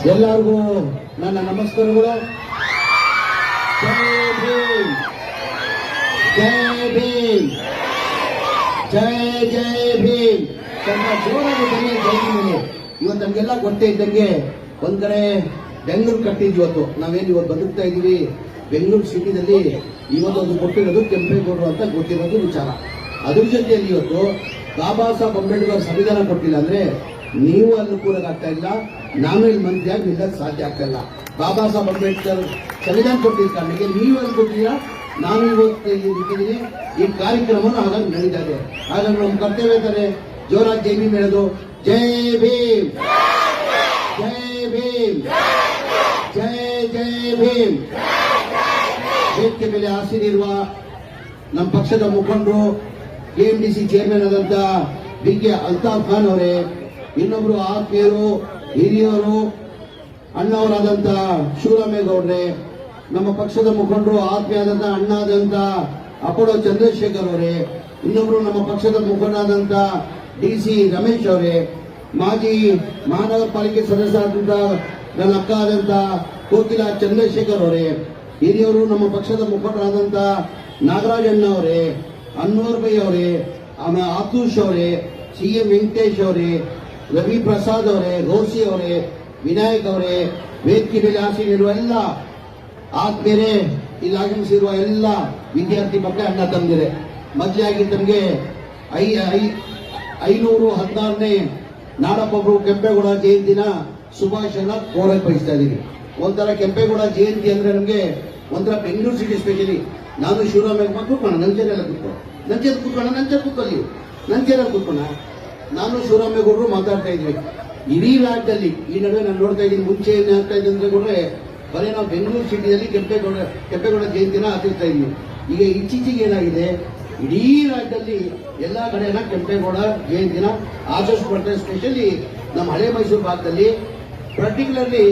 ಎಲ್ಲರಿಗೂ ನನ್ನ ನಮಸ್ಕಾರಗಳು. ಜೈ ಭೀಮ್, ಜೈ ಭೀಮ್, ಜೈ ಜೈ ಭೀಮ್. ಸ್ವಲ್ಪ ಜೋರಾಗಿ ಬನ್ನಿ. ಜೈ ಭೀಮ್. ಇವತ್ತು ನಮಗೆಲ್ಲ ಗೊತ್ತೇ ಇದ್ದಂಗೆ ಒಂದ್ ಕಡೆ ಬೆಂಗಳೂರು ಕಟ್ಟಿದ್ವಿ. ಇವತ್ತು ನಾವೇನು ಇವತ್ತು ಬದುಕ್ತಾ ಇದೀವಿ ಬೆಂಗಳೂರು ಸಿಟಿನಲ್ಲಿ. ಇವತ್ತೊಂದು ಕೊಟ್ಟಿರೋದು ಕೆಂಪೇಗೌಡರು ಅಂತ ಗೊತ್ತಿರೋದು ವಿಚಾರ. ಅದ್ರ ಜೊತೆಯಲ್ಲಿ ಇವತ್ತು ಬಾಬಾ ಸಾಹೇಬ್ ಅಂಬೇಡ್ಕರ್ ಸಂವಿಧಾನ ಕೊಟ್ಟಿಲ್ಲ ಅಂದ್ರೆ ನೀವು ಅಲ್ಲಿ ಕೂಡಕ್ಕಾಗ್ತಾ ಇಲ್ಲ, ನಾನು ಇಲ್ಲಿ ಮಂತ್ರಿಯಾಗಿ ನಿಲ್ಲಕ್ಕೆ ಸಾಧ್ಯ ಆಗ್ತಾ ಇಲ್ಲ. ಬಾಬಾ ಸಾಹೇಬ್ ಅಂಬೇಡ್ಕರ್ ಸಂವಿಧಾನ ಕೊಟ್ಟಿದ್ದ ಕಾರಣಕ್ಕೆ ನೀವು ಅಲ್ಲಿ ಕೊಟ್ಟಿದ್ದೀರಾ, ನಾನು ಇವತ್ತು ಇಟ್ಟಿದ್ದೀನಿ. ಈ ಕಾರ್ಯಕ್ರಮವನ್ನು ಹಾಗಾಗಿ ನಡೀತಾ ಇದೆ. ಹಾಗಾಗಿ ನಮ್ಮ ಕರ್ತವ್ಯ ಇದ್ದಾರೆ ಜೋರಾಗಿ ಜೈ ಭೀಮ್ ಹೇಳೋದು. ಜೈ ಭೀಮ್, ಜೈ ಭೀಮ್, ಜೈ ಜೈ ಭೀಮ್. ವೇದಿಕೆ ಮೇಲೆ ಆಸೀನಿರುವ ನಮ್ಮ ಪಕ್ಷದ ಮುಖಂಡರು, ಕೆಎಂಡಿಸಿ ಚೇರ್ಮನ್ ಆದಂತ ಬಿ.ಕೆ. ಅಲ್ತಾಫ್ ಖಾನ್ ಅವರೇ, ಇನ್ನೊಬ್ರು ಆತ್ಮೀಯರು ಹಿರಿಯರು ಅಣ್ಣವರಾದಂತ ಶಿವರಾಮೇಗೌಡ್ರೆ, ನಮ್ಮ ಪಕ್ಷದ ಮುಖಂಡರು ಆತ್ಮೀಯರಾದಂತ ಅಣ್ಣಾದಂತ ಅಪೋಲೋ ಚಂದ್ರಶೇಖರ್ ಅವರೇ, ಇನ್ನೊಬ್ರು ನಮ್ಮ ಪಕ್ಷದ ಮುಖಂಡರಾದಂತ ಡಿ.ಸಿ. ರಮೇಶ್ ಅವರೇ, ಮಾಜಿ ಮಹಾನಗರ ಪಾಲಿಕೆ ಸದಸ್ಯರಾದಂತ ನನ್ನ ಅಕ್ಕ ಆದಂತ ಕೋಕಿಲಾ ಚಂದ್ರಶೇಖರ್ ಅವರೇ, ಹಿರಿಯವರು ನಮ್ಮ ಪಕ್ಷದ ಮುಖಂಡರಾದಂತ ನಾಗರಾಜಣ್ಣ ಅವರೇ, ಅನ್ವರ್ ಬೈ ಅವರೇ, ಆಮೇಲೆ ಆತೂಷ್ ಅವರೇ, ಸಿ.ಎಂ. ವೆಂಕಟೇಶ್ ಅವರೇ, ರವಿ ಪ್ರಸಾದ್ ಅವರೇ, ರೋಸಿ ಅವರೇ, ವಿನಾಯಕ್ ಅವರೇ, ವೇದಿಕೆ ಮೇಲೆ ಆಸೀನಿರುವ ಎಲ್ಲ ಆತ್ಮೀಯರೇ, ಇಲ್ಲಿ ಆಗಮಿಸಿರುವ ಎಲ್ಲ ವಿದ್ಯಾರ್ಥಿ ಮಕ್ಕಳ ಅಣ್ಣ ತಂದಿದೆ. ಮೊದಲಾಗಿ ತಮಗೆ 516ನೇ ನಾಡಪ್ರಭು ಕೆಂಪೇಗೌಡ ಜಯಂತಿನ ಶುಭಾಶಯನ ಕೋರಕ್ಕೆ ಬಯಸ್ತಾ ಇದ್ದೀನಿ. ಒಂಥರ ಕೆಂಪೇಗೌಡ ಜಯಂತಿ ಅಂದ್ರೆ ನಮಗೆ ಒಂಥರ ಬೆಂಗಳೂರು ಸಿಟಿ ಸ್ಪೆಷಲಿ. ನಾನು ಶಿವರಾಮೇಗೌಡ ಕೂತ್ಕೋಣ, ನಂಚೇನೆಲ್ಲ ಕೂತ್ಕೊ, ನಂಚೇರು ಕೂತ್ಕೋಣ, ನಂಚೇರು ಕೂತ್ಕೊಳ್ಳಿ, ನಂಚೇರಲ್ಲಿ ಕೂತ್ಕೋಣ. ನಾನು ಶಿವರಾಮೇಗೌಡರು ಮಾತಾಡ್ತಾ ಇದ್ವಿ ಇಡೀ ರಾಜ್ಯದಲ್ಲಿ. ಈ ನಡುವೆ ನಾನು ನೋಡ್ತಾ ಇದ್ದೀನಿ, ಮುಂಚೆ ಏನ್ ಆಗ್ತಾ ಇದೆ ಅಂದ್ರೆ ಕೂಡ ಬರೀ ನಾವು ಬೆಂಗಳೂರು ಸಿಟಿಯಲ್ಲಿ ಕೆಂಪೇಗೌಡ ಜಯಂತಿನ ಆಚರಿಸ್ತಾ ಇದ್ವಿ. ಈಗ ಇತ್ತೀಚೆಗೆ ಏನಾಗಿದೆ, ಇಡೀ ರಾಜ್ಯದಲ್ಲಿ ಎಲ್ಲಾ ಕಡೆನ ಕೆಂಪೇಗೌಡ ಜಯಂತಿನ ಆಚರಿಸ್ಕೊಳ್ತಾರೆ. ಸ್ಪೆಷಲಿ ನಮ್ಮ ಹಳೆ ಮೈಸೂರು ಭಾಗದಲ್ಲಿ, ಪರ್ಟಿಕ್ಯುಲರ್ಲಿ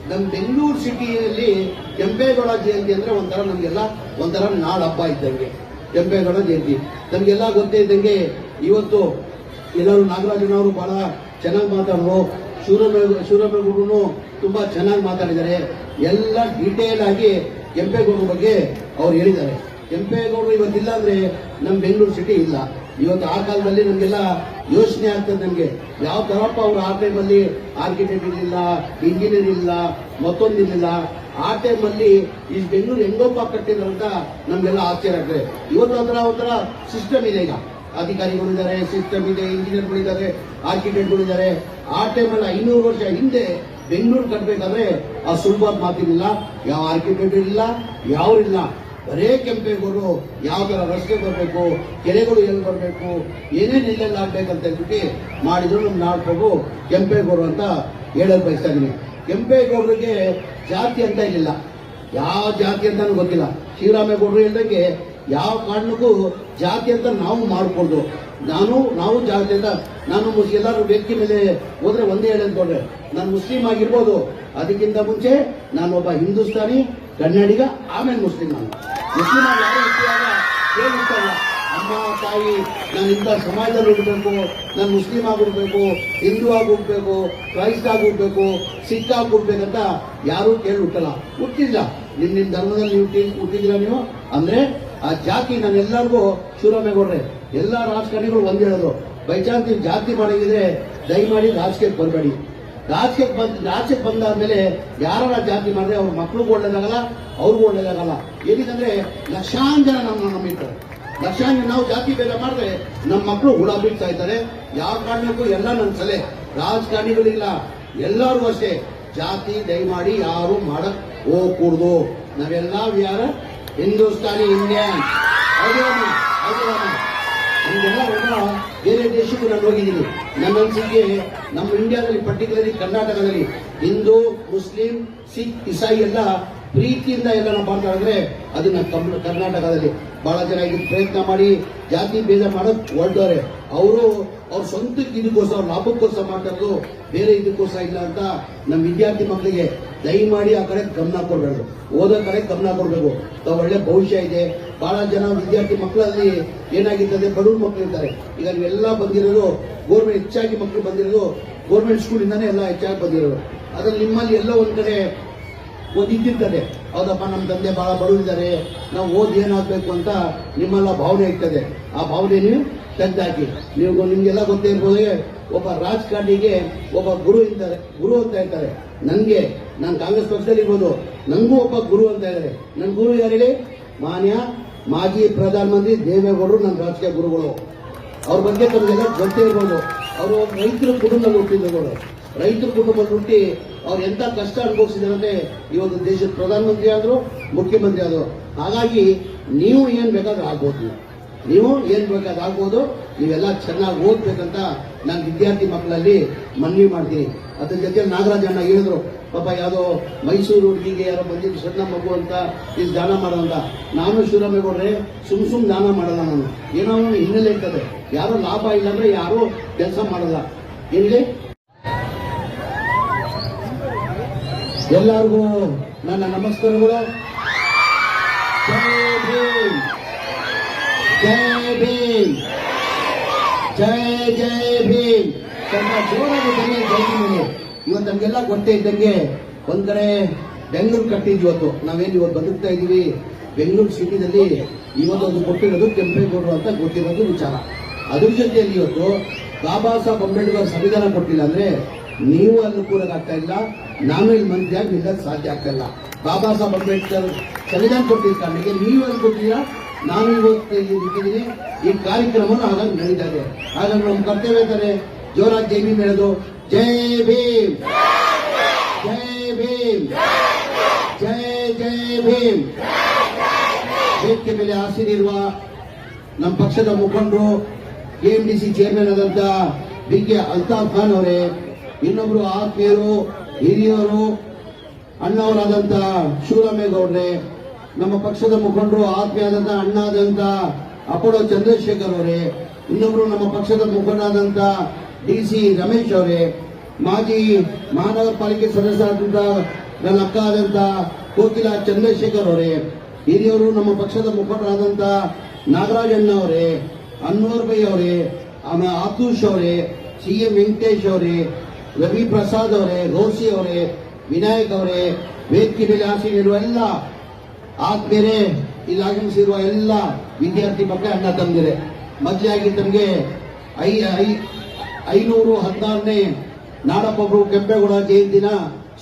ನಮ್ಮ ಬೆಂಗಳೂರು ಸಿಟಿಯಲ್ಲಿ ಕೆಂಪೇಗೌಡ ಜಯಂತಿ ಅಂದ್ರೆ ಒಂಥರ ನಮ್ಗೆಲ್ಲ ಒಂಥರ ನಾಡ ಹಬ್ಬ ಇದ್ದಂಗೆ. ಕೆಂಪೇಗೌಡ ಜಯಂತಿ ನಮ್ಗೆಲ್ಲ ಗೊತ್ತೇ ಇದ್ದಂಗೆ. ಇವತ್ತು ಎಲ್ಲರೂ ನಾಗರಾಜನವರು ಬಹಳ ಚೆನ್ನಾಗಿ ಮಾತಾಡಿದ್ರು, ಶಿವರಾಮೇಗೌಡರು ತುಂಬಾ ಚೆನ್ನಾಗಿ ಮಾತಾಡಿದ್ದಾರೆ. ಎಲ್ಲ ಡೀಟೇಲ್ ಆಗಿ ಕೆಂಪೇಗೌಡರ ಬಗ್ಗೆ ಅವ್ರು ಹೇಳಿದ್ದಾರೆ. ಕೆಂಪೇಗೌಡರು ಇವತ್ತಿಲ್ಲ ಅಂದ್ರೆ ನಮ್ಮ ಬೆಂಗಳೂರು ಸಿಟಿ ಇಲ್ಲ. ಇವತ್ತು ಆ ಕಾಲದಲ್ಲಿ ನಮಗೆಲ್ಲ ಯೋಚನೆ ಆಗ್ತದೆ, ನಮಗೆ ಯಾವ ತರಪ್ಪ ಅವರು ಆ ಟೈಮಲ್ಲಿ ಆರ್ಕಿಟೆಕ್ಟ್ ಇರಲಿಲ್ಲ, ಇಂಜಿನಿಯರ್ ಇಲ್ಲ, ಮತ್ತೊಂದಿರಲಿಲ್ಲ. ಆ ಟೈಮಲ್ಲಿ ಈ ಬೆಂಗಳೂರು ಹೆಂಗೊಬ್ಬ ಕಟ್ಟಿದ್ರು ಅಂತ ನಮ್ಗೆಲ್ಲ ಆಶ್ಚರ್ಯ ಆಗ್ತದೆ. ಇವತ್ತು ಒಂಥರ ಸಿಸ್ಟಮ್ ಇದೆ. ಈಗ ಅಧಿಕಾರಿಗಳಿದ್ದಾರೆ, ಸಿಸ್ಟಮ್ ಇದೆ, ಇಂಜಿನಿಯರ್ಗಳಿದ್ದಾರೆ, ಆರ್ಕಿಟೆಕ್ಟ್ಗಳಿದ್ದಾರೆ. ಆ ಟೈಮಲ್ಲಿ 500 ವರ್ಷ ಹಿಂದೆ ಬೆಂಗಳೂರು ಕಟ್ಟಬೇಕಾದ್ರೆ ಆ ಸುಲಭವಾದ ಮಾತಿರಲಿಲ್ಲ. ಯಾವ ಆರ್ಕಿಟೆಕ್ಟ್ ಇಲ್ಲ, ಯಾವ್ರಿಲ್ಲ. ಬರೇ ಕೆಂಪೇಗೌಡರು ಯಾವ ತರ ರಸ್ತೆ ಬರಬೇಕು, ಕೆರೆಗಳು ಎಲ್ಲಿ ಬರಬೇಕು, ಏನೇನು ಎಲ್ಲೆಲ್ಲ ಆಗ್ಬೇಕಂತ ಹೇಳ್ಬಿಟ್ಟು ಮಾಡಿದ್ರು ನಮ್ಮ ನಾಡಪ್ರಭು ಕೆಂಪೇಗೌಡರು ಅಂತ ಹೇಳಕ್ ಬಯಸ್ತಾ ಇದೀನಿ. ಕೆಂಪೇಗೌಡರಿಗೆ ಜಾತಿ ಅಂತ ಇರಲಿಲ್ಲ, ಯಾವ ಜಾತಿ ಅಂತಾನು ಗೊತ್ತಿಲ್ಲ. ಶಿವರಾಮೇಗೌಡರು ಹೇಳ್ದಂಗೆ ಯಾವ ಕಾರಣಕ್ಕೂ ಜಾತಿ ಅಂತ ನಾವು ಮಾಡ್ಕೊಳ್ದು. ನಾವು ಜಾತಿ ಅಂತ ನಾನು ಎಲ್ಲರೂ ವ್ಯಕ್ತಿ ಮೇಲೆ ಹೋದ್ರೆ ಒಂದೇ ಹೇಳಂತೋಡ್ರೆ, ನಾನು ಮುಸ್ಲಿಂ ಆಗಿರ್ಬೋದು, ಅದಕ್ಕಿಂತ ಮುಂಚೆ ನಾನು ಒಬ್ಬ ಹಿಂದೂಸ್ತಾನಿ ಕನ್ನಡಿಗ, ಆಮೇಲೆ ಮುಸ್ಲಿಂ. ನಾನು ಮುಸ್ಲಿಂ ಆಗಿ ಯಾರು ಹೇಳಿರ್ತಲ್ಲ, ಅಮ್ಮ ತಾಯಿ ನಾನು ಇಂಥ ಸಮಾಜದಲ್ಲಿ ಹುಡ್ಬೇಕು, ನಾನು ಮುಸ್ಲಿಂ ಆಗಿರ್ಬೇಕು, ಹಿಂದೂ ಆಗಿ ಹುಡ್ಬೇಕು, ಕ್ರೈಸ್ತ ಆಗಿ ಹುಡ್ಬೇಕು, ಸಿಖ್ ಆಗಿ ಹುಡ್ಬೇಕಂತ ಯಾರೂ ಕೇಳಿ ಹುಟ್ಟಲ್ಲ, ಹುಟ್ಟಿಲ್ಲ. ನಿಮ್ಮ ಧರ್ಮದಲ್ಲಿ ಹುಟ್ಟಿದಿರ ನೀವು ಅಂದ್ರೆ ಆ ಜಾತಿ. ನಾನು ಎಲ್ಲರಿಗೂ ಶಿವರಾಮೇಗೌಡ್ರೆ ಎಲ್ಲ ರಾಜಕಾರಣಿಗಳು ಒಂದ್ ಹೇಳೋದು, ಬೈ ಚಾನ್ಸ್ ನೀವು ಜಾತಿ ಮಾಡಿದ್ರೆ ದಯಮಾಡಿ ರಾಜಕೀಯಕ್ಕೆ ಬರಬೇಡಿ. ರಾಜ್ಯಕ್ಕೆ ಬಂದಾದ್ಮೇಲೆ ಯಾರ ಜಾತಿ ಮಾಡಿದ್ರೆ ಅವ್ರ ಮಕ್ಳಿಗೂ ಒಳ್ಳೇದಾಗಲ್ಲ, ಅವ್ರಿಗೂ ಒಳ್ಳೇದಾಗಲ್ಲ. ಏನಿದಂದ್ರೆ ಲಕ್ಷಾಂತರ ಜನ ನಮ್ಮ ನಂಬಿರ್ತಾರೆ. ಲಕ್ಷಾಂತರ ನಾವು ಜಾತಿ ಭೇದ ಮಾಡಿದ್ರೆ ನಮ್ಮ ಮಕ್ಕಳು ಹುಳ ಬೀಳ್ತಾ ಇದ್ದಾರೆ. ಯಾವ ಕಾರಣಕ್ಕೂ ಎಲ್ಲ ನನ್ನ ಸಲಹೆ, ರಾಜಕಾರಣಿಗಳಿಲ್ಲ, ಎಲ್ಲರೂ ಅಷ್ಟೇ ಜಾತಿ ದಯಮಾಡಿ ಯಾರು ಮಾಡಕ್ ಹೋಗ್ಕೂಡ್ದು. ನಾವೆಲ್ಲ ಯಾರ ಹಿಂದೂಸ್ತಾನಿ ಇಂಡಿಯನ್. ನಮಗೆಲ್ಲ ಬೇರೆ ದೇಶಕ್ಕೂ ನಾನು ಹೋಗಿದ್ದೀನಿ. ನನ್ನ ಅನಿಸಿಕೆ ನಮ್ಮ ಇಂಡಿಯಾದಲ್ಲಿ, ಪರ್ಟಿಕ್ಯುಲರ್ಲಿ ಕರ್ನಾಟಕದಲ್ಲಿ ಹಿಂದೂ, ಮುಸ್ಲಿಂ, ಸಿಖ್, ಇಸಾಯಿ ಎಲ್ಲ ಪ್ರೀತಿಯಿಂದ ಎಲ್ಲ ನಾವು ಮಾಡ್ತಾ ಇದ್ರೆ ಅದನ್ನ ಕರ್ನಾಟಕದಲ್ಲಿ ಬಹಳ ಜನ ಇದಕ್ಕೆ ಪ್ರಯತ್ನ ಮಾಡಿ ಜಾತಿ ಭೇದ ಮಾಡೋದು ಹೊರಟವ್ರೆ. ಅವರು ಅವ್ರ ಸ್ವಂತಕ್ಕೆ ಇದಕ್ಕೋಸ್ಕರ, ಲಾಭಕ್ಕೋಸ್ಕರ ಮಾಡ್ತಾರದು, ಬೇರೆ ಇದಕ್ಕೋಸ್ಕರ ಇಲ್ಲ ಅಂತ ನಮ್ಮ ವಿದ್ಯಾರ್ಥಿ ಮಕ್ಕಳಿಗೆ ದಯಮಾಡಿ ಆ ಕಡೆ ಗಮನ ಕೊಡಬೇಕು, ಓದೋ ಕಡೆ ಗಮನ ಕೊಡಬೇಕು. ಒಳ್ಳೆ ಭವಿಷ್ಯ ಇದೆ. ಬಹಳ ಜನ ವಿದ್ಯಾರ್ಥಿ ಮಕ್ಕಳಲ್ಲಿ ಏನಾಗಿರ್ತದೆ, ಬಡವ್ರ ಮಕ್ಕಳು ಇರ್ತಾರೆ. ಈಗ ನೀವೆಲ್ಲ ಬಂದಿರೋರು ಗೋರ್ಮೆಂಟ್ ಹೆಚ್ಚಾಗಿ ಮಕ್ಕಳು ಬಂದಿರೋದು ಗೋರ್ಮೆಂಟ್ ಸ್ಕೂಲಿಂದಾನೇ ಎಲ್ಲ ಹೆಚ್ಚಾಗಿ ಬಂದಿರೋದು. ಅದ್ರಲ್ಲಿ ನಿಮ್ಮಲ್ಲಿ ಎಲ್ಲ ಒಂದ್ ಕಡೆ ಒಂದು ಇದ್ದಿರ್ತದೆ, ಹೌದಪ್ಪ ನಮ್ಮ ತಂದೆ ಬಹಳ ಬಡವಿದ್ದಾರೆ, ನಾವು ಓದಿ ಏನಾಗಬೇಕು ಅಂತ ನಿಮ್ಮೆಲ್ಲ ಭಾವನೆ ಇರ್ತದೆ. ಆ ಭಾವನೆ ನೀವು ತೆಗೆದಾಕಿ. ನೀವು ನಿಮ್ಗೆಲ್ಲ ಗೊತ್ತೇ ಇರ್ಬೋದು, ಒಬ್ಬ ರಾಜಕಾರಣಿಗೆ ಒಬ್ಬ ಗುರು ಇರ್ತಾರೆ, ಗುರು ಅಂತ ಹೇಳ್ತಾರೆ. ನನಗೆ ನಾನು ಕಾಂಗ್ರೆಸ್ ಪಕ್ಷದಲ್ಲಿ ಇರ್ಬೋದು, ನನಗೂ ಒಬ್ಬ ಗುರು ಅಂತ ಹೇಳಿದ್ರೆ ನನ್ನ ಗುರು ಯಾರು ಹೇಳಿ? ಮಾನ್ಯ ಮಾಜಿ ಪ್ರಧಾನಮಂತ್ರಿ ದೇವೇಗೌಡರು ನನ್ನ ರಾಜಕೀಯ ಗುರುಗಳು. ಅವ್ರ ಬಗ್ಗೆ ತಮಗೆಲ್ಲ ಗೊತ್ತೇ ಇರ್ಬೋದು. ಅವರು ರೈತರ ಕುಟುಂಬದಲ್ಲಿ ಹುಟ್ಟಿದವರು. ರೈತರ ಕುಟುಂಬದಲ್ಲಿ ಹುಟ್ಟಿ ಅವ್ರು ಎಂತ ಕಷ್ಟ ಅನುಭವಿಸಿದಾರಂದ್ರೆ ಇವತ್ತು ದೇಶದ ಪ್ರಧಾನಮಂತ್ರಿ ಆದ್ರು, ಮುಖ್ಯಮಂತ್ರಿ ಆದ್ರು. ಹಾಗಾಗಿ ನೀವು ಏನ್ ಬೇಕಾದ್ರೂ ಆಗ್ಬೋದು, ನೀವು ಏನ್ ಬೇಕಾದ್ರೂ ಆಗ್ಬೋದು. ನೀವೆಲ್ಲ ಚೆನ್ನಾಗಿ ಓದ್ಬೇಕಂತ ನಾನು ವಿದ್ಯಾರ್ಥಿ ಮಕ್ಕಳಲ್ಲಿ ಮನವಿ ಮಾಡ್ತೀನಿ. ಅದ್ರ ಜೊತೆ ನಾಗರಾಜ್ ಅಣ್ಣ ಹೇಳಿದ್ರು, ಪಾಪ ಯಾವುದೋ ಮೈಸೂರು ಹುಡುಗಿಗೆ ಯಾರೋ ಬಂದಿದ್ದು ಸಣ್ಣ ಮಗು ಅಂತ ಇದು ದಾನ ಮಾಡೋದಂತ. ನಾನು ಶಿವರಾಮೇಗೌಡ್ರೆ ಸುಮ್ ದಾನ ಮಾಡಲ್ಲ. ನಾನು ಏನೋ ಹಿನ್ನೆಲೆ ಇರ್ತದೆ, ಯಾರೋ ಲಾಭ ಇಲ್ಲ ಅಂದ್ರೆ ಯಾರು ಕೆಲಸ ಮಾಡಲ್ಲ. ಏನಿದೆ, ಎಲ್ಲರಿಗೂ ನನ್ನ ನಮಸ್ಕಾರಗಳು. ಜೈ ಭೀಮ್, ಜೈ ಭೀಮ್, ಜೈ ಜೈ ಭೀಮ್. ಸ್ವಲ್ಪ ಜೋರಾಗಿ ಬನ್ನಿ. ಜೈ ಭೀಮ್. ಇವತ್ತು ನಮಗೆಲ್ಲ ಗೊತ್ತೇ ಇದ್ದಂಗೆ ಒಂದ್ ಕಡೆ ಬೆಂಗಳೂರು ಕಟ್ಟಿದ್ವಿ. ಇವತ್ತು ನಾವೇನು ಇವತ್ತು ಬದುಕ್ತಾ ಇದೀವಿ ಬೆಂಗಳೂರು ಸಿಟಿನಲ್ಲಿ. ಇವತ್ತು ಒಂದು ಕೊಟ್ಟಿರೋದು ಕೆಂಪೇಗೌಡರು ಅಂತ ಗೊತ್ತಿರೋದು ವಿಚಾರ. ಅದ್ರ ಜೊತೆಯಲ್ಲಿ ಇವತ್ತು ಬಾಬಾ ಸಾಹೇಬ್ ಅಂಬೇಡ್ಕರ್ ಸಂವಿಧಾನ ಕೊಟ್ಟಿಲ್ಲ ಅಂದ್ರೆ ನೀವು ಅಲ್ಲಿ ಕೂರಕ್ಕಾಗ್ತಾ ಇಲ್ಲ, ನಾನು ಇಲ್ಲಿ ಮಂತ್ರಿಯಾಗಿ ನಿಲ್ಲಕ್ಕೆ ಸಾಧ್ಯ ಆಗ್ತಾ ಇಲ್ಲ. ಬಾಬಾ ಸಾಹೇಬ್ ಅಂಬೇಡ್ಕರ್ ಸಂವಿಧಾನ ಕೊಟ್ಟಿದ್ದ ಕಾರಣಕ್ಕೆ ನೀವು ಅಲ್ಲಿ ಕೊಟ್ಟಿಲ್ಲ, ನಾನು ಇವತ್ತು ಇದ್ದೀನಿ. ಈ ಕಾರ್ಯಕ್ರಮವನ್ನು ಹಾಗಾಗಿ ನಡೀತಾ ಇದೆ. ಹಾಗಾಗಿ ನಮ್ಮ ಕರ್ತವ್ಯ ಇದ್ದಾರೆ ಜೋರಾಗಿ ಜೈ ಭೀಮ್ ಹೇಳೋದು. ಜೈ ಭೀಮ್, ಜೈ ಭೀಮ್, ಜೈ ಜೈ ಭೀಮ್. ವೇದಿಕೆ ಮೇಲೆ ಆಸೀನಿರುವ ನಮ್ಮ ಪಕ್ಷದ ಮುಖಂಡರು, ಕೆಎಂಡಿಸಿ ಚೇರ್ಮನ್ ಆದಂತ ಬಿ.ಕೆ. ಅಲ್ತಾಫ್ ಖಾನ್ ಅವರೇ, ಇನ್ನೊಬ್ರು ಆತ್ಮೀಯರು, ಹಿರಿಯರು, ಅಣ್ಣವರಾದಂತ ಶಿವರಾಮೇಗೌಡ್ರೆ, ನಮ್ಮ ಪಕ್ಷದ ಮುಖಂಡರು ಆತ್ಮೀಯಾದಂತ ಅಣ್ಣಾದಂತ ಅಪೋಲೋ ಚಂದ್ರಶೇಖರ್ ಅವರೇ, ಇನ್ನೊಬ್ರು ನಮ್ಮ ಪಕ್ಷದ ಮುಖಂಡರಾದಂತ ಡಿ.ಸಿ. ರಮೇಶ್ ಅವರೇ, ಮಾಜಿ ಮಹಾನಗರ ಪಾಲಿಕೆ ಸದಸ್ಯರಾದಂತ ನನ್ನ ಅಕ್ಕ ಆದಂತ ಕೋಕಿಲಾ ಚಂದ್ರಶೇಖರ್ ಅವರೇ, ಹಿರಿಯರು ನಮ್ಮ ಪಕ್ಷದ ಮುಖಂಡರಾದಂತ ನಾಗರಾಜಣ್ಣ ಅವರೇ, ಅನ್ವರ್ ಬೈ ಅವರೇ, ಆಮೇಲೆ ಆತೂಷ್ ಅವರೇ, ಸಿ.ಎಂ. ವೆಂಕಟೇಶ್ ಅವರೇ, ರವಿ ಪ್ರಸಾದ್ ಅವರೇ, ರೋಸಿ ಅವರೇ, ವಿನಾಯಕ್ ಅವರೇ, ವೇದಿಕೆ ಮೇಲೆ ಆಸೀನಿರುವ ಎಲ್ಲ ಆತ್ಮೀಯರೇ, ಇಲ್ಲಿ ಆಗಮಿಸಿರುವ ಎಲ್ಲ ವಿದ್ಯಾರ್ಥಿ ಮಕ್ಕಳೇ, ಅಣ್ಣ ತಮ್ಮದಿರೆ, ಮೊದಲಾಗಿ ತಮಗೆ 516ನೇ ನಾಡಪ್ರಭು ಕೆಂಪೇಗೌಡ ಜಯಂತಿನ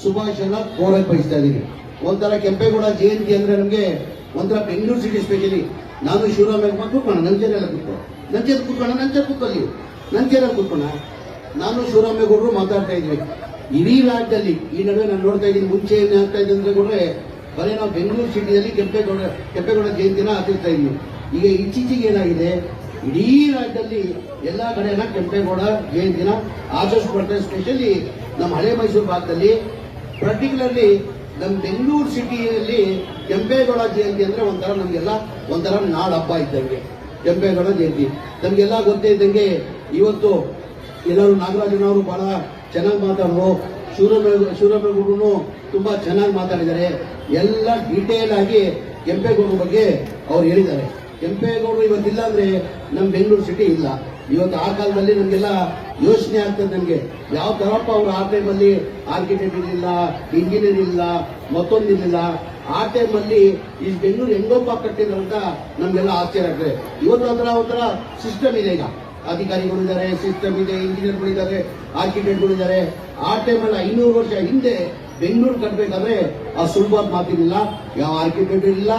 ಶುಭಾಶಯನ ಕೋರಕ್ಕೆ ಬಯಸ್ತಾ ಇದ್ದೀನಿ. ಒಂಥರ ಕೆಂಪೇಗೌಡ ಜಯಂತಿ ಅಂದ್ರೆ ನಮಗೆ ಒಂಥರ ಬೆಂಗಳೂರು ಸಿಟಿ ಸ್ಪೆಷಲಿ. ನಾನು ಶಿವರಾಮೇಗೌಡ ಕೂತ್ಕೋಣ, ನಂಚೇನೆಲ್ಲ ಕೂತ್ಕೊ, ನಂಚೇರು ಕೂತ್ಕೋಣ, ನಂಚೇರು ಕೂತ್ಕೊಳ್ಳಿ, ನಂಚೇರಲ್ಲಿ ಕೂತ್ಕೋಣ. ನಾನು ಶಿವರಾಮೇಗೌಡರು ಮಾತಾಡ್ತಾ ಇದ್ವಿ ಇಡೀ ರಾಜ್ಯದಲ್ಲಿ. ಈ ನಡುವೆ ನಾನು ನೋಡ್ತಾ ಇದ್ದೀನಿ, ಮುಂಚೆ ಏನ್ ಆಗ್ತಾ ಇದೆ ಅಂದ್ರೆ ಕೂಡ ಬರೀ ನಾವು ಬೆಂಗಳೂರು ಸಿಟಿಯಲ್ಲಿ ಕೆಂಪೇಗೌಡ ಜಯಂತಿನ ಆಚರಿಸ್ತಾ ಇದ್ವಿ. ಈಗ ಇತ್ತೀಚೆಗೆ ಏನಾಗಿದೆ, ಇಡೀ ರಾಜ್ಯದಲ್ಲಿ ಎಲ್ಲಾ ಕಡೆನ ಕೆಂಪೇಗೌಡ ಜಯಂತಿನ ಆಚರಿಸ್ಕೊಳ್ತಾರೆ. ಸ್ಪೆಷಲಿ ನಮ್ಮ ಹಳೆ ಮೈಸೂರು ಭಾಗದಲ್ಲಿ, ಪರ್ಟಿಕ್ಯುಲರ್ಲಿ ನಮ್ಮ ಬೆಂಗಳೂರು ಸಿಟಿಯಲ್ಲಿ ಕೆಂಪೇಗೌಡ ಜಯಂತಿ ಅಂದ್ರೆ ನಮಗೆಲ್ಲ ಒಂಥರ ನಾಡ ಹಬ್ಬ ಇದ್ದಂಗೆ ಕೆಂಪೇಗೌಡ ಜಯಂತಿ. ನಮಗೆಲ್ಲ ಗೊತ್ತೇ ಇದ್ದಂಗೆ ಇವತ್ತು ಎಲ್ಲರೂ ನಾಗರಾಜನವರು ಬಹಳ ಚೆನ್ನಾಗಿ ಮಾತಾಡಿದ್ರು, ಶಿವರಾಮೇಗೌಡರು ತುಂಬಾ ಚೆನ್ನಾಗಿ ಮಾತಾಡಿದ್ದಾರೆ. ಎಲ್ಲ ಡೀಟೇಲ್ ಆಗಿ ಕೆಂಪೇಗೌಡರ ಬಗ್ಗೆ ಅವ್ರು ಹೇಳಿದ್ದಾರೆ. ಕೆಂಪೇಗೌಡರು ಇವತ್ತಿಲ್ಲ ಅಂದ್ರೆ ನಮ್ಮ ಬೆಂಗಳೂರು ಸಿಟಿ ಇಲ್ಲ. ಇವತ್ತು ಆ ಕಾಲದಲ್ಲಿ ನಮಗೆಲ್ಲ ಯೋಚನೆ ಆಗ್ತದೆ, ನಮಗೆ ಯಾವ ತರಪ್ಪ ಅವರು ಆ ಟೈಮಲ್ಲಿ ಆರ್ಕಿಟೆಕ್ಟ್ ಇರಲಿಲ್ಲ, ಇಂಜಿನಿಯರ್ ಇಲ್ಲ, ಮತ್ತೊಂದಿರಲಿಲ್ಲ. ಆ ಟೈಮಲ್ಲಿ ಈ ಬೆಂಗಳೂರು ಹೆಂಗೊಬ್ಬ ಕಟ್ಟಿದ್ರು ಅಂತ ನಮ್ಗೆಲ್ಲ ಆಶ್ಚರ್ಯ ಆಗ್ತದೆ. ಇವತ್ತು ಒಂಥರ ಸಿಸ್ಟಮ್ ಇದೆ. ಈಗ ಅಧಿಕಾರಿಗಳಿದ್ದಾರೆ, ಸಿಸ್ಟಮ್ ಇದೆ, ಇಂಜಿನಿಯರ್ಗಳಿದ್ದಾರೆ, ಆರ್ಕಿಟೆಕ್ಟ್ಗಳಿದ್ದಾರೆ. ಆ ಟೈಮಲ್ಲಿ 500 ವರ್ಷ ಹಿಂದೆ ಬೆಂಗಳೂರು ಕಟ್ಟಬೇಕಾದ್ರೆ ಆ ಸುಲಭ ಮಾತಿರಲಿಲ್ಲ. ಯಾವ ಆರ್ಕಿಟೆಕ್ಟ್ ಇಲ್ಲ,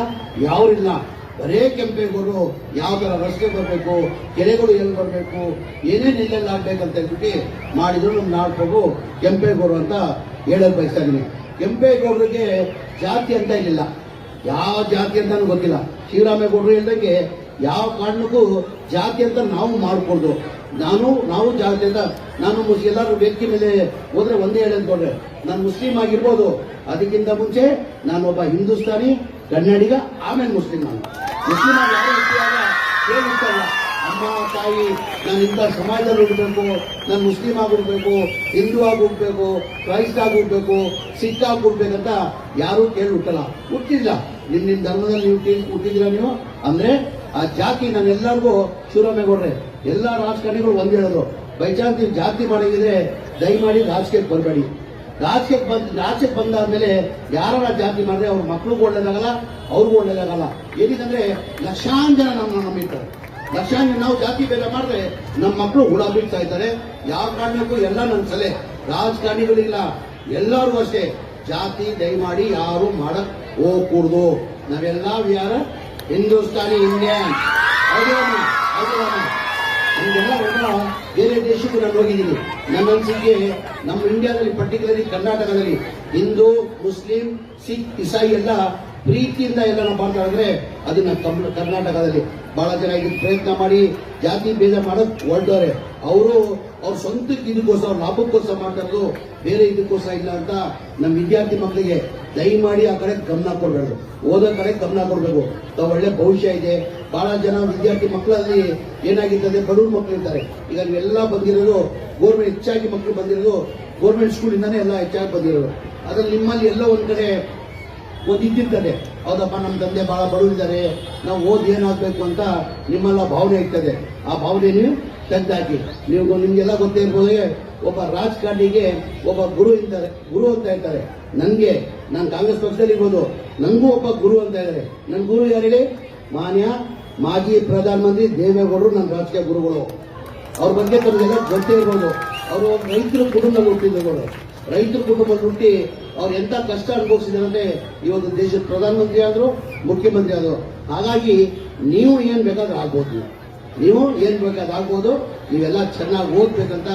ಯಾವ್ರಿಲ್ಲ. ಬರೇ ಕೆಂಪೇಗೌಡರು ಯಾವ ತರ ರಸ್ತೆ ಬರಬೇಕು, ಕೆರೆಗಳು ಎಲ್ಲಿ ಬರಬೇಕು, ಏನೇನು ಎಲ್ಲೆಲ್ಲ ಆಗ್ಬೇಕಂತ ಹೇಳ್ಬಿಟ್ಟು ಮಾಡಿದ್ರು ನಮ್ಮ ನಾಡಪ್ರಭು ಕೆಂಪೇಗೌಡರು ಅಂತ ಹೇಳಕ್ ಬಯಸ್ತಾ ಇದೀನಿ. ಕೆಂಪೇಗೌಡರಿಗೆ ಜಾತಿ ಅಂತ ಇರಲಿಲ್ಲ, ಯಾವ ಜಾತಿ ಅಂತ ಗೊತ್ತಿಲ್ಲ. ಶಿವರಾಮೇಗೌಡರು ಹೇಳ್ದಂಗೆ ಯಾವ ಕಾರಣಕ್ಕೂ ಜಾತಿ ಅಂತ ನಾವು ಮಾಡ್ಕೊಡ್ದು. ನಾವು ಜಾತಿ ಅಂತ ನಾನು ಎಲ್ಲರೂ ವೇದಿಕೆ ಮೇಲೆ ಹೋದ್ರೆ ಒಂದೇ ಹೇಳಿ ಅಂದ್ಕೊಂಡ್ರೆ, ನಾನು ಮುಸ್ಲಿಂ ಆಗಿರ್ಬೋದು, ಅದಕ್ಕಿಂತ ಮುಂಚೆ ನಾನು ಒಬ್ಬ ಹಿಂದೂಸ್ತಾನಿ ಕನ್ನಡಿಗ, ಆಮೇಲೆ ಮುಸ್ಲಿಂ. ನಾನು ಮುಸ್ಲಿಂ ಆಗಿ ಯಾರು ಹೇಳಿರ್ತಲ್ಲ, ಅಮ್ಮ ತಾಯಿ ನಾನು ಇಂಥ ಸಮಾಜದಲ್ಲಿ ಹುಡ್ಬೇಕು, ನಾನು ಮುಸ್ಲಿಂ ಆಗಿರ್ಬೇಕು, ಹಿಂದೂ ಆಗಿ ಹುಡ್ಬೇಕು, ಕ್ರೈಸ್ತ ಆಗಿ ಹುಡ್ಬೇಕು, ಸಿಖ್ ಆಗಿ ಹುಡ್ಬೇಕಂತ ಯಾರೂ ಕೇಳಿ ಹುಟ್ಟಲ್ಲ, ಹುಟ್ಟಿಲ್ಲ. ನಿಮ್ಮ ಧರ್ಮದಲ್ಲಿ ನೀವು ಹುಟ್ಟಿದಿರ ನೀವು ಅಂದ್ರೆ ಆ ಜಾತಿ. ನಾನೆಲ್ಲರಿಗೂ ಶಿವರಾಮೇಗೌಡ್ರೆ ಎಲ್ಲ ರಾಜಕಾರಣಿಗಳು ಒಂದ್ ಹೇಳಿದ್ರು, ಬೈ ಚಾನ್ಸ್ ನೀವು ಜಾತಿ ಮಾಡಿದ್ರೆ ದಯಮಾಡಿ ರಾಜಕೀಯಕ್ಕೆ ಬರಬೇಡಿ. ರಾಜಕೀಯಕ್ಕೆ ಬಂದಾದ್ಮೇಲೆ ಯಾರ ಜಾತಿ ಮಾಡಿದ್ರೆ ಅವ್ರ ಮಕ್ಳಿಗೂ ಒಳ್ಳೇದಾಗಲ್ಲ, ಅವ್ರಿಗೂ ಒಳ್ಳೇದಾಗಲ್ಲ. ಏನಕ್ಕಂದ್ರೆ ಲಕ್ಷಾಂತರ ಜನ ನಮ್ಮನ್ನ ನಂಬಿರ್ತಾರೆ. ಲಕ್ಷಾಂತರ ನಾವು ಜಾತಿ ಭೇದ ಮಾಡಿದ್ರೆ ನಮ್ಮ ಮಕ್ಕಳು ಹುಳ ಬೀಳ್ತಾ ಇದ್ದಾರೆ. ಯಾವ ಕಾರಣಕ್ಕೂ ಎಲ್ಲ ನನ್ನ ಸಲಹೆ, ರಾಜಕಾರಣಿಗಳಿಲ್ಲ, ಎಲ್ಲರೂ ಅಷ್ಟೇ ಜಾತಿ ದಯಮಾಡಿ ಯಾರು ಮಾಡಕ್ ಹೋಗ್ಕೂಡ್ದು. ನಾವೆಲ್ಲ ವಿ ಆರ್ ಹಿಂದೂಸ್ತಾನಿ ಇಂಡಿಯನ್. ನಮ್ಗೆಲ್ಲ ಬೇರೆ ದೇಶಕ್ಕೂ ನಾನು ಹೋಗಿದ್ದೀನಿ. ನನ್ನ ಅನಿಸಿಕೆ ನಮ್ಮ ಇಂಡಿಯಾದಲ್ಲಿ ಪರ್ಟಿಕ್ಯುಲರ್ಲಿ ಕರ್ನಾಟಕದಲ್ಲಿ ಹಿಂದೂ, ಮುಸ್ಲಿಂ, ಸಿಖ್, ಇಸಾಯಿ ಎಲ್ಲ ಪ್ರೀತಿಯಿಂದ ಎಲ್ಲ ನಾವು ಮಾಡ್ತಾ ಇದ್ರೆ ಅದನ್ನ ಕರ್ನಾಟಕದಲ್ಲಿ ಬಹಳ ಜನ ಇದಕ್ಕೆ ಪ್ರಯತ್ನ ಮಾಡಿ ಜಾತಿ ಭೇದ ಮಾಡೋಕ್ ಹೊರಟವ್ರೆ. ಅವರು ಅವ್ರ ಸ್ವಂತಕ್ಕೆ ಇದಕ್ಕೋಸ್ಕರ ಲಾಭಕ್ಕೋಸ್ಕರ ಮಾಡ್ತಾರದು, ಬೇರೆ ಇದಕ್ಕೋಸ್ಕರ ಇಲ್ಲ ಅಂತ ನಮ್ಮ ವಿದ್ಯಾರ್ಥಿ ಮಕ್ಕಳಿಗೆ ದಯಮಾಡಿ ಆ ಕಡೆ ಗಮನ ಕೊಡಬೇಕು, ಓದೋ ಕಡೆ ಗಮನ ಕೊಡಬೇಕು. ಒಳ್ಳೆ ಭವಿಷ್ಯ ಇದೆ. ಬಹಳ ಜನ ವಿದ್ಯಾರ್ಥಿ ಮಕ್ಕಳಲ್ಲಿ ಏನಾಗಿರ್ತದೆ, ಬಡವ್ರ ಮಕ್ಕಳು ಇರ್ತಾರೆ. ಈಗ ನೀವೆಲ್ಲ ಬಂದಿರೋದು ಗೋರ್ಮೆಂಟ್, ಹೆಚ್ಚಾಗಿ ಮಕ್ಕಳು ಬಂದಿರೋದು ಗೋರ್ಮೆಂಟ್ ಸ್ಕೂಲಿಂದಾನೇ ಎಲ್ಲ ಹೆಚ್ಚಾಗಿ ಬಂದಿರೋದು. ಅದ್ರಲ್ಲಿ ನಿಮ್ಮಲ್ಲಿ ಎಲ್ಲೋ ಒಂದ್ ಕಡೆ ಒಂದು ಇದ್ದಿರ್ತದೆ, ಹೌದಪ್ಪ ನಮ್ಮ ತಂದೆ ಬಹಳ ಬಡವರಿದ್ದಾರೆ, ನಾವು ಓದಿ ಏನಾಗಬೇಕು ಅಂತ ನಿಮ್ಮೆಲ್ಲ ಭಾವನೆ ಇರ್ತದೆ. ಆ ಭಾವನೆ ನೀವು ತೆಗೆದಾಕಿ. ನೀವು ನಿಮ್ಗೆಲ್ಲ ಗೊತ್ತೇ ಇರ್ಬೋದು, ಒಬ್ಬ ರಾಜಕಾರಣಿಗೆ ಒಬ್ಬ ಗುರು ಅಂತ ಇರ್ತಾರೆ. ನಾನು ಕಾಂಗ್ರೆಸ್ ಪಕ್ಷದಲ್ಲಿ ಇರ್ಬೋದು, ನನಗೂ ಒಬ್ಬ ಗುರು ಅಂತ ಇದ್ದಾರೆ. ನನ್ನ ಗುರು ಯಾರು ಹೇಳಿ? ಮಾನ್ಯ ಮಾಜಿ ಪ್ರಧಾನಮಂತ್ರಿ ದೇವೇಗೌಡರು ನನ್ನ ರಾಜಕೀಯ ಗುರುಗಳು. ಅವ್ರ ಬಗ್ಗೆ ತಮಗೆಲ್ಲ ಗೊತ್ತೇ ಇರ್ಬೋದು. ಅವರು ರೈತರ ಕುಟುಂಬದಲ್ಲಿ ಹುಟ್ಟಿದವರು. ರೈತರ ಕುಟುಂಬದಲ್ಲಿ ಹುಟ್ಟಿ ಅವ್ರು ಎಂತ ಕಷ್ಟ ಅನುಭವಿಸಿದಾರೆ. ಇವತ್ತು ದೇಶದ ಪ್ರಧಾನಮಂತ್ರಿ ಆದ್ರು, ಮುಖ್ಯಮಂತ್ರಿ ಆದ್ರು. ಹಾಗಾಗಿ ನೀವು ಏನ್ ಬೇಕಾದ್ರೂ ಆಗ್ಬೋದು, ನೀವೆಲ್ಲ ಚೆನ್ನಾಗಿ ಓದ್ಬೇಕಂತ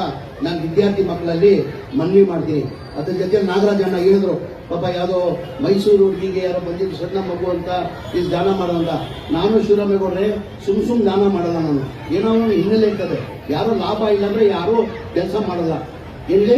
ನಾನು ವಿದ್ಯಾರ್ಥಿ ಮಕ್ಕಳಲ್ಲಿ ಮನವಿ ಮಾಡ್ತೀನಿ. ಅದ್ರ ಜೊತೆ ನಾಗರಾಜ್ ಅಣ್ಣ ಹೇಳಿದ್ರು, ಪಾಪ ಯಾವುದೋ ಮೈಸೂರು ಹುಡುಗಿಗೆ ಯಾರೋ ಬಂದಿದ್ದು ಸಣ್ಣ ಮಗು ಅಂತ ಇಲ್ಲಿ ದಾನ ಮಾಡೋಂತ. ನಾನು ಶಿವರಾಮೇಗೌಡ್ರೆ ಸುಮ್ ದಾನ ಮಾಡಲ್ಲ. ನಾನು ಏನೋ ಹಿನ್ನೆಲೆ ಇರ್ತದೆ. ಯಾರೋ ಲಾಭ ಇಲ್ಲ ಅಂದ್ರೆ ಯಾರೂ ಕೆಲಸ ಮಾಡಲ್ಲ. ಏನಿದೆ